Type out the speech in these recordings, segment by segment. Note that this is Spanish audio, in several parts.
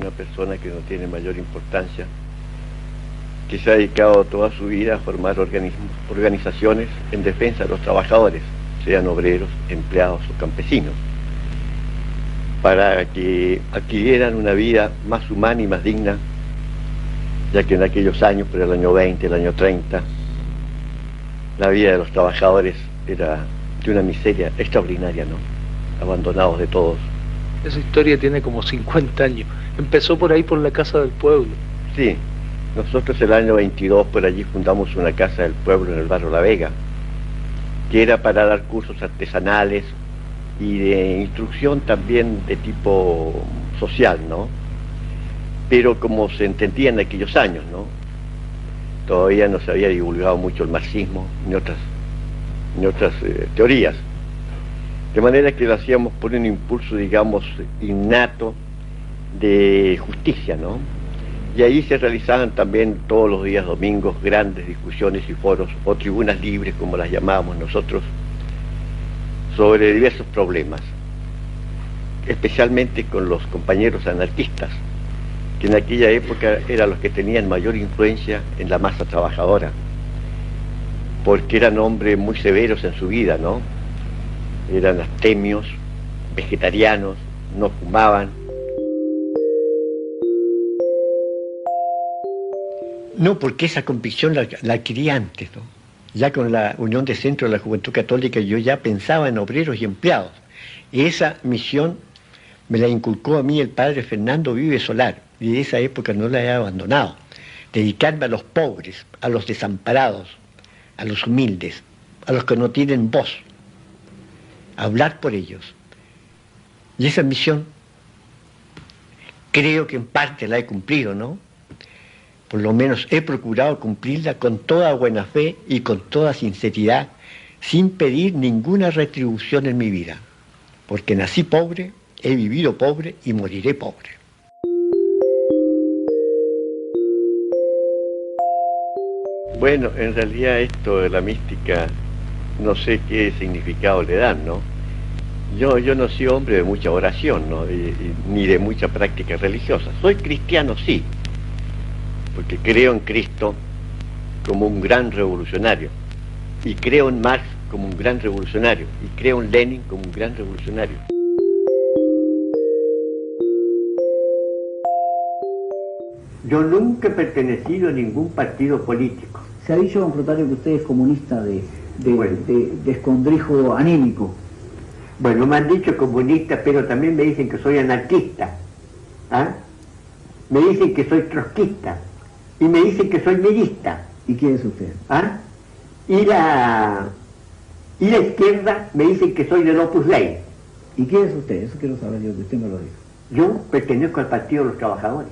una persona que no tiene mayor importancia, que se ha dedicado toda su vida a formar organizaciones en defensa de los trabajadores, sean obreros, empleados o campesinos, para que adquirieran una vida más humana y más digna, ya que en aquellos años, por el año 20, el año 30, la vida de los trabajadores era de una miseria extraordinaria, ¿no? Abandonados de todos. Esa historia tiene como 50 años. Empezó por ahí, por la Casa del Pueblo. Sí, nosotros el año 22 por allí fundamos una Casa del Pueblo en el barrio La Vega, que era para dar cursos artesanales y de instrucción también de tipo social, ¿no? Pero como se entendía en aquellos años, ¿no? Todavía no se había divulgado mucho el marxismo ni otras teorías. De manera que lo hacíamos por un impulso, digamos, innato de justicia, ¿no? Y ahí se realizaban también todos los días domingos grandes discusiones y foros, o tribunas libres, como las llamábamos nosotros, sobre diversos problemas, especialmente con los compañeros anarquistas, que en aquella época eran los que tenían mayor influencia en la masa trabajadora, porque eran hombres muy severos en su vida, ¿no? Eran abstemios, vegetarianos, no fumaban. No, porque esa convicción la adquirí antes, ¿no? Ya con la Unión de Centro de la Juventud Católica yo ya pensaba en obreros y empleados. Y esa misión me la inculcó a mí el padre Fernando Vive Solar, y de esa época no la he abandonado. Dedicarme a los pobres, a los desamparados, a los humildes, a los que no tienen voz, hablar por ellos. Y esa misión creo que en parte la he cumplido, ¿no? Por lo menos he procurado cumplirla con toda buena fe y con toda sinceridad, sin pedir ninguna retribución en mi vida, porque nací pobre, he vivido pobre y moriré pobre. Bueno, en realidad esto de la mística, no sé qué significado le dan, ¿no? Yo no soy hombre de mucha oración, ¿no? Ni de mucha práctica religiosa. Soy cristiano, sí, porque creo en Cristo como un gran revolucionario, y creo en Marx como un gran revolucionario, y creo en Lenin como un gran revolucionario. Yo nunca he pertenecido a ningún partido político. Se ha dicho, don Flotario, que usted es comunista de escondrijo anímico. Bueno, me han dicho comunista, pero también me dicen que soy anarquista. ¿Ah? Me dicen que soy trotskista. Y me dicen que soy merista. ¿Y quién es usted? ¿Ah? Y la izquierda me dicen que soy del Opus Dei. ¿Y quién es usted? Eso quiero saber yo, que usted me lo dijo. Yo pertenezco al Partido de los Trabajadores.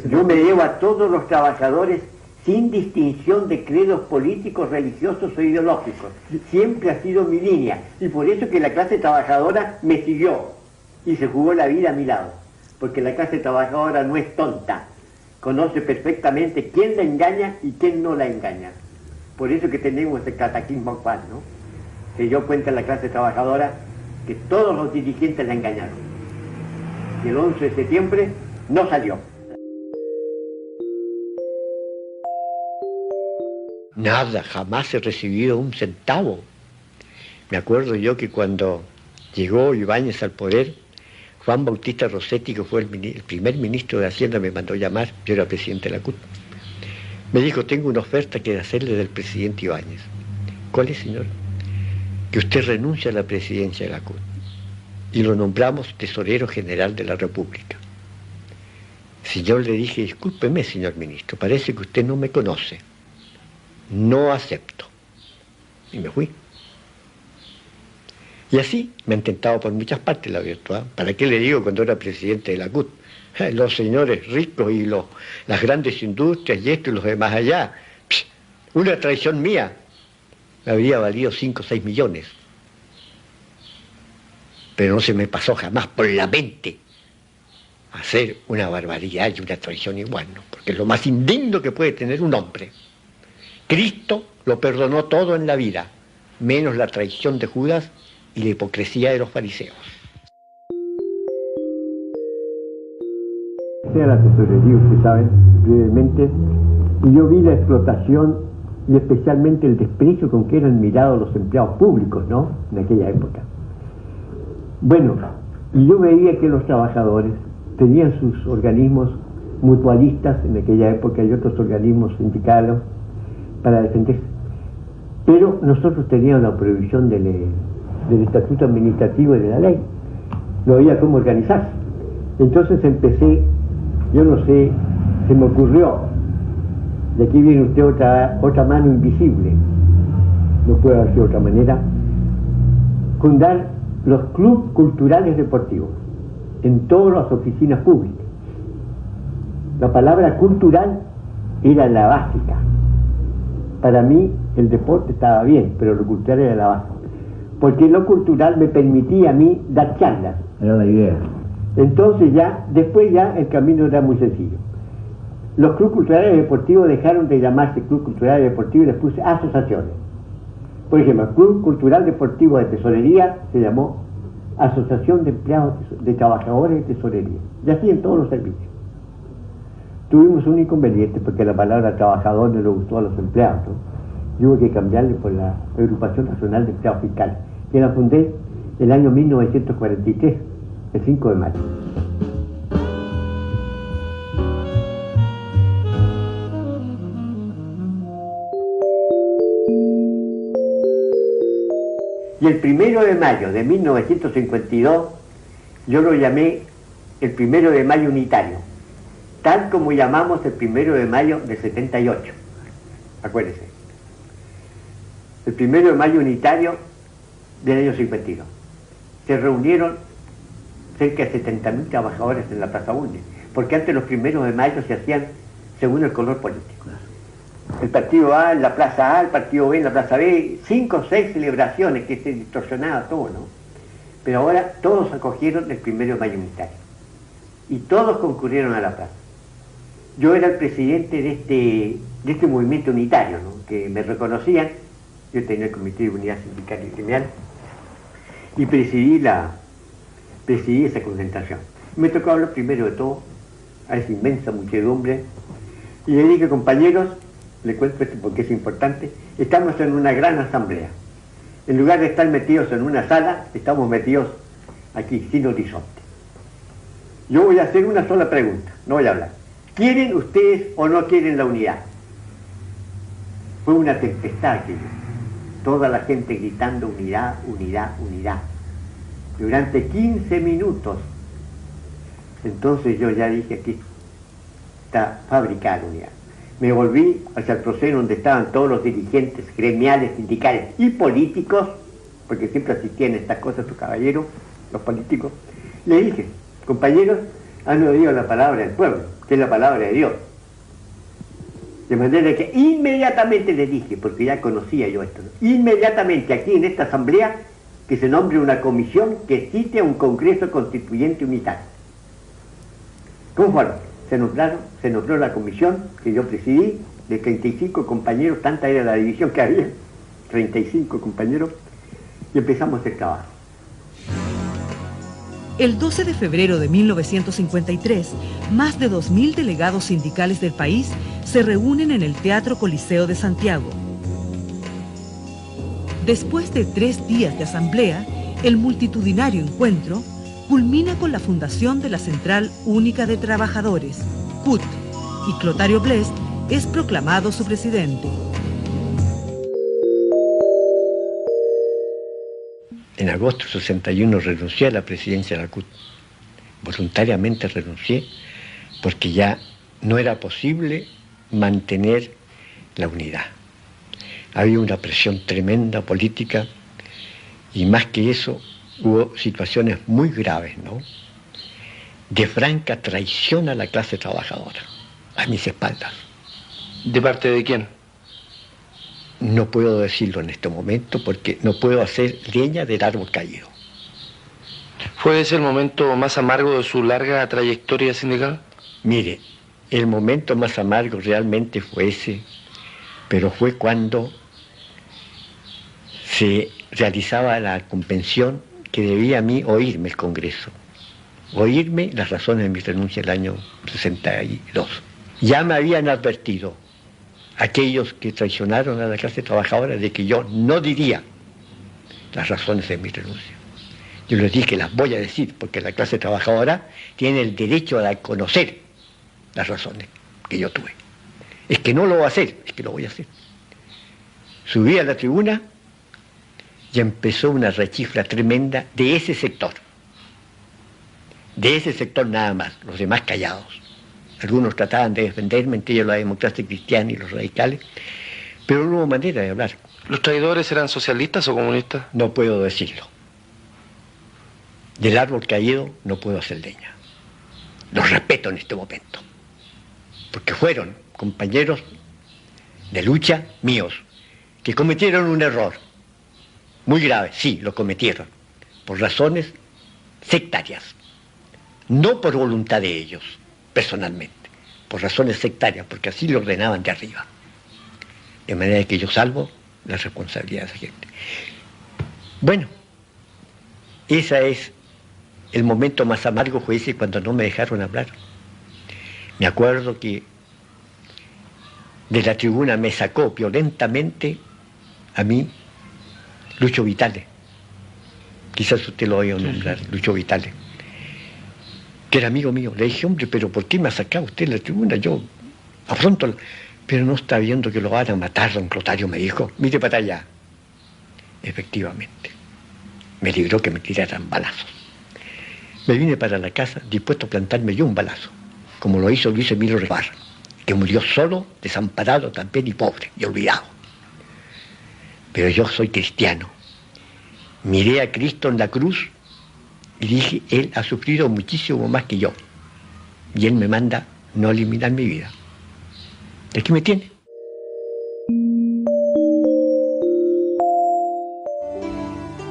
Yo me debo a todos los trabajadores sin distinción de credos políticos, religiosos o ideológicos. Siempre ha sido mi línea, y por eso que la clase trabajadora me siguió y se jugó la vida a mi lado, porque la clase trabajadora no es tonta, conoce perfectamente quién la engaña y quién no la engaña. Por eso que tenemos el catequismo actual, ¿no? Se dio cuenta la clase trabajadora que todos los dirigentes la engañaron. Y el 11 de septiembre no salió. Nada, jamás he recibido un centavo. Me acuerdo yo que cuando llegó Ibáñez al poder, Juan Bautista Rossetti, que fue el primer ministro de Hacienda, me mandó llamar, yo era presidente de la CUT. Me dijo, tengo una oferta que hacerle del presidente Ibáñez. ¿Cuál es, señor? Que usted renuncia a la presidencia de la CUT y lo nombramos tesorero general de la República. Si yo le dije, discúlpeme, señor ministro, parece que usted no me conoce. No acepto. Y me fui. Y así me han tentado por muchas partes la virtud. ¿Para qué le digo cuando era presidente de la CUT? Los señores ricos y las grandes industrias y esto y los demás allá. Una traición mía me habría valido 5 o 6 millones. Pero no se me pasó jamás por la mente hacer una barbaridad y una traición igual, ¿no? Porque es lo más indigno que puede tener un hombre. Cristo lo perdonó todo en la vida, menos la traición de Judas y la hipocresía de los fariseos. pasé a la tesorería, ustedes saben, brevemente, y yo vi la explotación y especialmente el desprecio con que eran mirados los empleados públicos, ¿no?, en aquella época. Bueno, y yo veía que los trabajadores tenían sus organismos mutualistas en aquella época y otros organismos sindicales para defenderse. Pero nosotros teníamos la prohibición del estatuto administrativo y de la ley. No había cómo organizarse. Entonces empecé, yo no sé, se me ocurrió, de aquí viene usted otra mano invisible, no puede haber sido de otra manera, fundar los clubes culturales deportivos en todas las oficinas públicas. La palabra cultural era la básica. Para mí el deporte estaba bien, pero lo cultural era la base. Porque lo cultural me permitía a mí dar charlas. Era la idea. Entonces después el camino era muy sencillo. Los clubes culturales deportivos dejaron de llamarse Club Cultural Deportivo y les puse asociaciones. Por ejemplo, el Club Cultural Deportivo de Tesorería se llamó Asociación de Empleados de Trabajadores de Tesorería. Y así en todos los servicios. Tuvimos un inconveniente porque la palabra trabajador no le gustó a los empleados, ¿no? Y hubo que cambiarle por la Agrupación Nacional de Empleados Fiscales, que la fundé el año 1943, el 5 de mayo. Y el 1 de mayo de 1952, yo lo llamé el 1 de mayo unitario, tal como llamamos el 1 de mayo del 78, acuérdense. El 1 de mayo unitario del año 52. Se reunieron cerca de 70.000 trabajadores en la Plaza Bulnes, porque antes los 1 de mayo se hacían según el color político. El partido A en la Plaza A, el partido B en la Plaza B, 5 o 6 celebraciones que se distorsionaba todo, ¿no? Pero ahora todos acogieron el 1 de mayo unitario. Y todos concurrieron a la plaza. Yo era el presidente de este movimiento unitario, ¿no?, que me reconocían. Yo tenía el Comité de Unidad Sindical y Gremial y presidí esa concentración. Me tocó hablar primero de todo a esa inmensa muchedumbre y le dije: compañeros, le cuento esto porque es importante, estamos en una gran asamblea. En lugar de estar metidos en una sala, estamos metidos aquí, sin horizonte. Yo voy a hacer una sola pregunta, no voy a hablar. ¿Quieren ustedes o no quieren la unidad? Fue una tempestad aquello. Toda la gente gritando unidad, unidad, unidad. Durante 15 minutos. Entonces yo ya dije: aquí está fabricada la unidad. Me volví hacia el proscenio donde estaban todos los dirigentes gremiales, sindicales y políticos, porque siempre asistían a estas cosas sus caballeros, los políticos. Le dije: compañeros, han oído la palabra del pueblo, que es la palabra de Dios. De manera que inmediatamente le dije, porque ya conocía yo esto, ¿no?, inmediatamente aquí en esta asamblea, que se nombre una comisión que cite a un congreso constituyente unitario. ¿Cómo fue? Se nombró la comisión que yo presidí, de 35 compañeros, tanta era la división que había, 35 compañeros, y empezamos el trabajo. El 12 de febrero de 1953, más de 2.000 delegados sindicales del país se reúnen en el Teatro Coliseo de Santiago. Después de 3 días de asamblea, el multitudinario encuentro culmina con la fundación de la Central Única de Trabajadores, CUT, y Clotario Blest es proclamado su presidente. En agosto del 61 renuncié a la presidencia de la CUT. Voluntariamente renuncié porque ya no era posible mantener la unidad. Había una presión tremenda política y más que eso hubo situaciones muy graves, ¿no?, de franca traición a la clase trabajadora, a mis espaldas. ¿De parte de quién? No puedo decirlo en este momento porque no puedo hacer leña del árbol caído. ¿Fue ese el momento más amargo de su larga trayectoria sindical? Mire, el momento más amargo realmente fue ese, pero fue cuando se realizaba la convención que debía a mí oírme el Congreso. oírme las razones de mi renuncia el año 62. Ya me habían advertido aquellos que traicionaron a la clase trabajadora de que yo no diría las razones de mi renuncia. Yo les dije que las voy a decir porque la clase trabajadora tiene el derecho a conocer las razones que yo tuve. Es que no lo voy a hacer, es que lo voy a hacer. Subí a la tribuna y empezó una rechifla tremenda de ese sector. De ese sector nada más, los demás callados. Algunos trataban de defenderme, entre ellos la democracia cristiana y los radicales, pero no hubo manera de hablar. ¿Los traidores eran socialistas o comunistas? No puedo decirlo. Del árbol caído no puedo hacer leña. Los respeto en este momento, porque fueron compañeros de lucha míos, que cometieron un error muy grave, sí, lo cometieron, por razones sectarias, no por voluntad de ellos, personalmente, por razones sectarias, porque así lo ordenaban de arriba. De manera que yo salvo la responsabilidad de esa gente. Bueno, ese es el momento más amargo, fue ese cuando no me dejaron hablar. Me acuerdo que de la tribuna me sacó violentamente a mí Lucho Vitale. Quizás usted lo oiga nombrar, Lucho Vitale, que era amigo mío. Le dije, hombre, pero ¿por qué me ha sacado usted de la tribuna? Yo afronto, pero no está viendo que lo van a matar, don Clotario, me dijo. Mire para allá. Efectivamente, me libró que me tiraran balazos. Me vine para la casa dispuesto a plantarme yo un balazo, como lo hizo Luis Emilio Rebar, que murió solo, desamparado también y pobre, y olvidado. Pero yo soy cristiano. Miré a Cristo en la cruz y dije, Él ha sufrido muchísimo más que yo. Y Él me manda no eliminar mi vida. ¿De qué me tiene?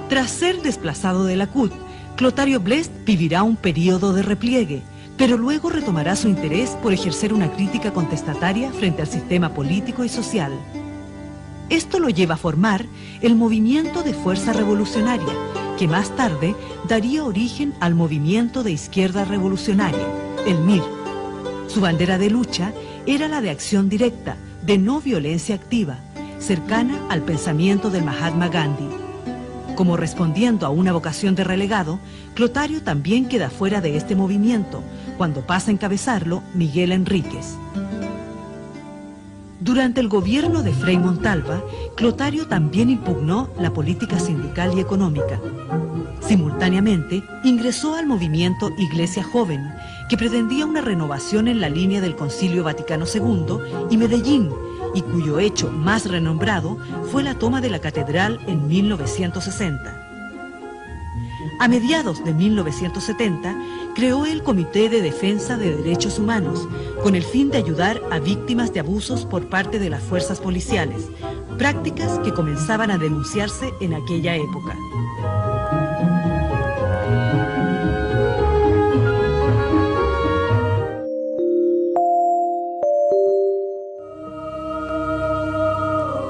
Tras ser desplazado de la CUT, Clotario Blest vivirá un periodo de repliegue, pero luego retomará su interés por ejercer una crítica contestataria frente al sistema político y social. Esto lo lleva a formar el Movimiento de Fuerza Revolucionaria, que más tarde daría origen al Movimiento de Izquierda Revolucionaria, el MIR. Su bandera de lucha era la de acción directa, de no violencia activa, cercana al pensamiento del Mahatma Gandhi. Como respondiendo a una vocación de relegado, Clotario también queda fuera de este movimiento, cuando pasa a encabezarlo Miguel Enríquez. Durante el gobierno de Frei Montalva, Clotario también impugnó la política sindical y económica. Simultáneamente, ingresó al movimiento Iglesia Joven, que pretendía una renovación en la línea del Concilio Vaticano II y Medellín, y cuyo hecho más renombrado fue la toma de la catedral en 1960. A mediados de 1970, creó el Comité de Defensa de Derechos Humanos, con el fin de ayudar a víctimas de abusos por parte de las fuerzas policiales, prácticas que comenzaban a denunciarse en aquella época.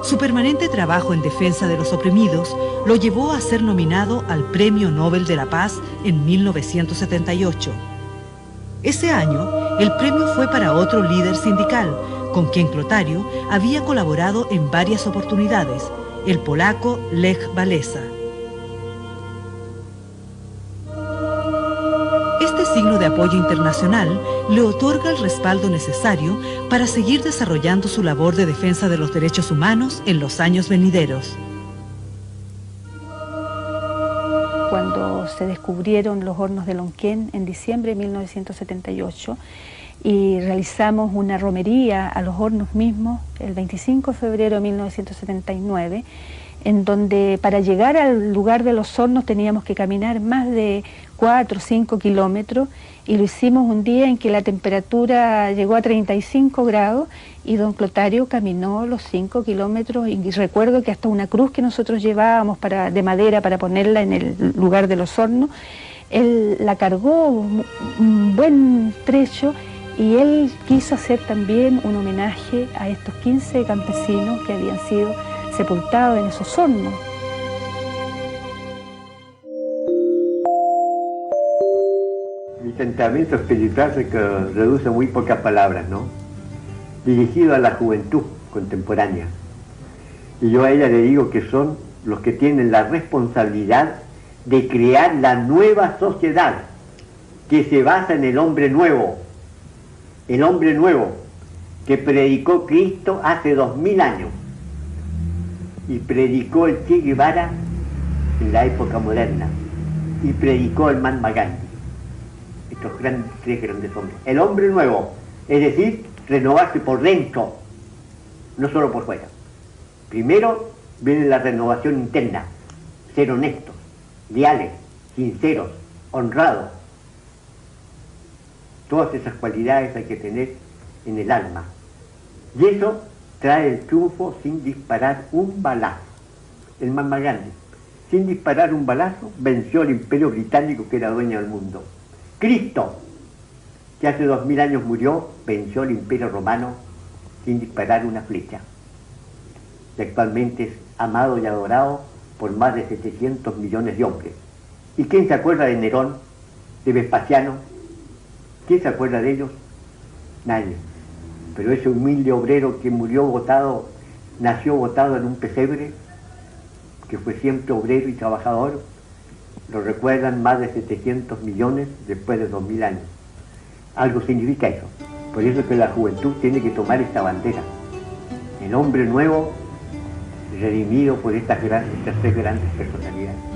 Su permanente trabajo en defensa de los oprimidos lo llevó a ser nominado al Premio Nobel de la Paz en 1978. Ese año, el premio fue para otro líder sindical, con quien Clotario había colaborado en varias oportunidades, el polaco Lech Walesa. Este signo de apoyo internacional le otorga el respaldo necesario para seguir desarrollando su labor de defensa de los derechos humanos en los años venideros. Cuando se descubrieron los hornos de Lonquén en diciembre de 1978 y realizamos una romería a los hornos mismos el 25 de febrero de 1979, en donde para llegar al lugar de los hornos teníamos que caminar más de 4 o 5 kilómetros, y lo hicimos un día en que la temperatura llegó a 35 grados y don Clotario caminó los 5 kilómetros, y recuerdo que hasta una cruz que nosotros llevábamos de madera para ponerla en el lugar de los hornos, él la cargó un buen trecho, y él quiso hacer también un homenaje a estos 15 campesinos que habían sido sepultados en esos hornos. Mi tratamiento espiritual se reduce a muy pocas palabras, ¿no? Dirigido a la juventud contemporánea. Y yo a ella le digo que son los que tienen la responsabilidad de crear la nueva sociedad que se basa en el hombre nuevo que predicó Cristo hace 2000 años y predicó el Che Guevara en la época moderna y predicó el Mahatma Gandhi. Estos tres grandes hombres. El hombre nuevo, es decir, renovarse por dentro, no solo por fuera. Primero viene la renovación interna, ser honestos, leales, sinceros, honrados. Todas esas cualidades hay que tener en el alma. Y eso trae el triunfo sin disparar un balazo. El Mahatma Gandhi, sin disparar un balazo, venció al imperio británico que era dueño del mundo. Cristo, que hace 2000 años murió, venció al imperio romano sin disparar una flecha. Y actualmente es amado y adorado por más de 700 millones de hombres. ¿Y quién se acuerda de Nerón, de Vespasiano? ¿Quién se acuerda de ellos? Nadie. Pero ese humilde obrero que murió botado, nació botado en un pesebre, que fue siempre obrero y trabajador, lo recuerdan más de 700 millones después de 2000 años. Algo significa eso. Por eso es que la juventud tiene que tomar esta bandera. El hombre nuevo, redimido por estas tres grandes personalidades.